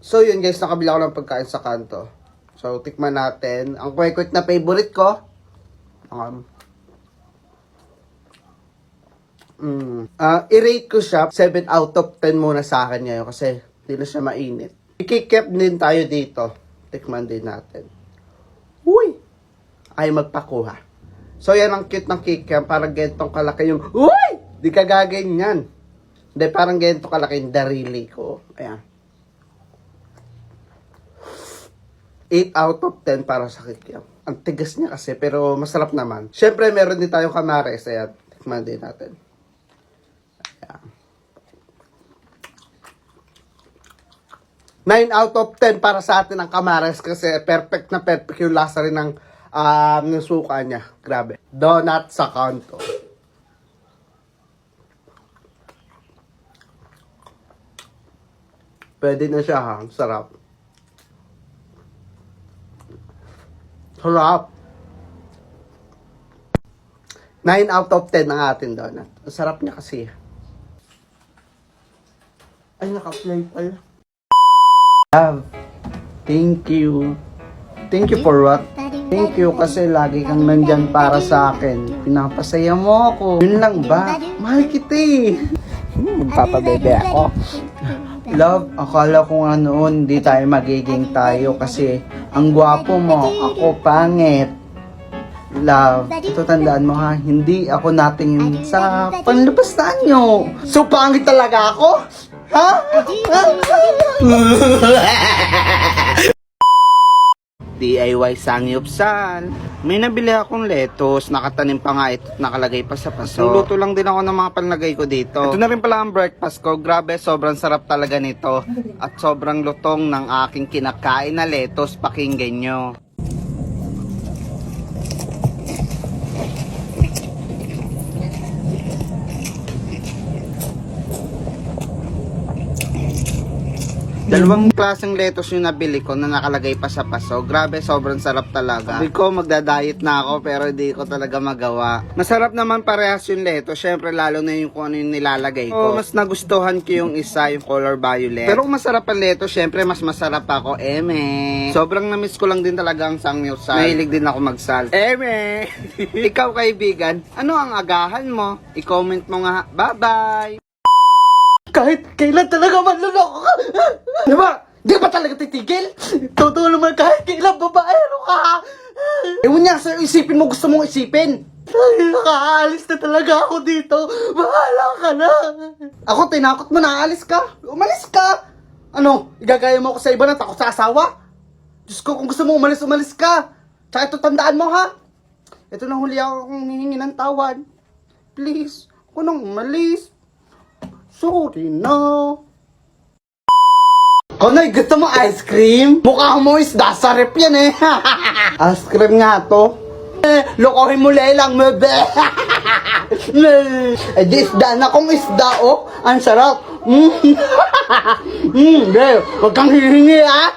So yun guys, nakabila ko ng pagkain sa kanto. So tikman natin. Ang quick na favorite ko. I-rate ko siya 7 out of 10 muna sa akin ngayon kasi hindi na siya mainit. I-keep din tayo dito. Tikman din natin. Uy! Ay magpakuha. So yan ang cute ng kikiam. Parang gentong kalaki yung uy! Di ka gaganyan. Hindi, parang gentong kalaki yung darili ko. Ayan. 8 out of 10 para sa kikiam. Ang tigas niya kasi pero masarap naman. Siyempre meron din tayong kamares. Ayan. Tikman din natin. 9 out of 10 para sa atin ang kamares kasi perfect na perfect yung lasa rin ng suka niya. Grabe. Donut sa kanto. Pwede na siya ha. Sarap. Sarap. 9 out of 10 ang ating donut. Ang sarap niya kasi. Ay, naka-play pala. Love, thank you. Thank you for what? Thank you kasi lagi kang nandyan para sa akin. Pinapasaya mo ako. Yun lang ba? Mahal kita eh. Magpapabebe ako. Love, akala ko nga noon hindi tayo magiging tayo kasi ang gwapo mo, ako pangit. Love, ito tandaan mo ha, hindi ako natingin sa panlabastaan nyo. So pangit talaga ako? Ha? DIY sangyupsal. May nabili akong lettuce, nakatanim pa nga ito, nakalagay pa sa paso. Luto lang din ako ng mga panlagay ko dito. Ito na rin pala ang breakfast ko. Grabe, sobrang sarap talaga nito. At sobrang lutong ng aking kinakain na lettuce. Pakinggan nyo. Dalawang klaseng lettuce yung nabili ko na nakalagay pa sa paso. Grabe, sobrang sarap talaga. Sabi ko, magda-diet na ako pero hindi ko talaga magawa. Masarap naman parehas yung lettuce. Syempre, lalo na yung kung ano yung nilalagay ko. Mas nagustuhan ko yung isa, yung color violet. Pero kung masarap ang lettuce, syempre, mas masarap ako. Eme! Sobrang namiss ko lang din talaga ang samgyupsal. Mahilig din ako magsal. Eme! Ikaw, kaibigan, ano ang agahan mo? I-comment mo nga. Bye-bye! Kahit kailan talaga manluloko ka. Diba? Di ba talaga titigil? Totoo naman kahit kailan babaero ka. Ewan niya, sir, isipin mo gusto mong isipin. Ay, nakaalis na talaga ako dito. Bahala ka na. Ako, tinakot mo na aalis ka. Umalis ka. Ano, igagaya mo ako sa iba na takot sa asawa? Diyos ko, kung gusto mo umalis, umalis ka. Tsaka ito, tandaan mo ha. Ito na huli ako kung hihingi ng tawad. Please, ako nang umalis. Sorry na. Konay, gusto mo ice cream? Mukha mo isda sa rep yan eh. Ice cream nga to. Lokohin mo lang, mebe. Eh di isda na kong isda oh. Ang sarap. Huwag kang hihingi ah.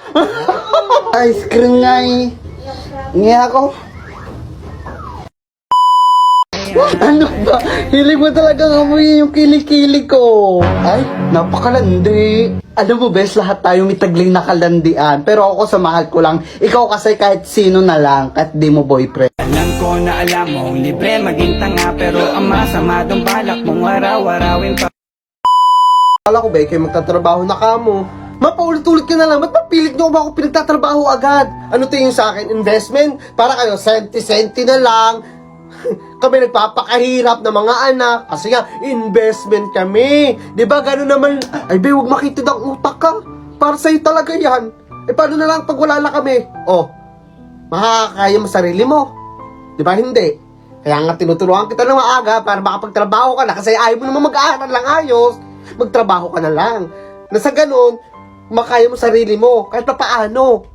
Ice cream nga eh. Hingi ako. Ano ba? Hilig mo talagang amoy yung kilikili ko. Ay, napakalandi. Alam mo, bes, lahat tayo may tagling nakalandian. Pero ako sa mahal ko lang. Ikaw kasi kahit sino na lang, kahit di mo boyfriend. Alam ko na alam mong libre maging tanga, pero ang masama dong balak mong araw-arawin pa. Kala ko ba, kayo magtatrabaho na ka mo. Mapaulit-ulit ka na lang. Ba't mapilit nyo ba ako pinagtatrabaho agad? Ano tingin sa akin? Investment? Para kayo, senti-senti na lang. Kami nagpapakahirap ng mga anak kasi nga investment kami. 'Di ba? Gano'n naman. Ay, be, huwag makitid ang utak ka. Para sa'yo talaga 'yan. Eh paano na lang pag wala na kami? Oh. Makakaya mo sarili mo. 'Di ba? Hindi. Kaya nga tinuturuan kita ng maaga para makapagtrabaho ka na kasi ayaw mo naman mag-aaral lang ayos. Magtrabaho ka na lang. Nasa gano'n, makaya mo sarili mo kahit pa paano.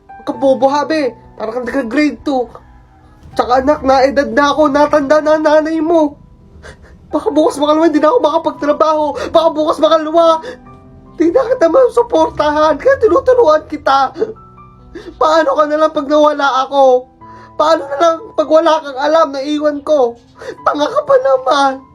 Huwag kang bobo ha, be. Para kang nagka-grade 2. Tsaka anak, na edad na ako, natanda na nanay mo. Baka bukas makalawa, hindi na ako makapagtrabaho. Baka bukas makalawa, hindi na kita masuportahan. Kaya tinuturuan kita. Paano ka na lang pag nawala ako? Paano na lang pag wala kang alam na iwan ko? Tanga ka pa naman.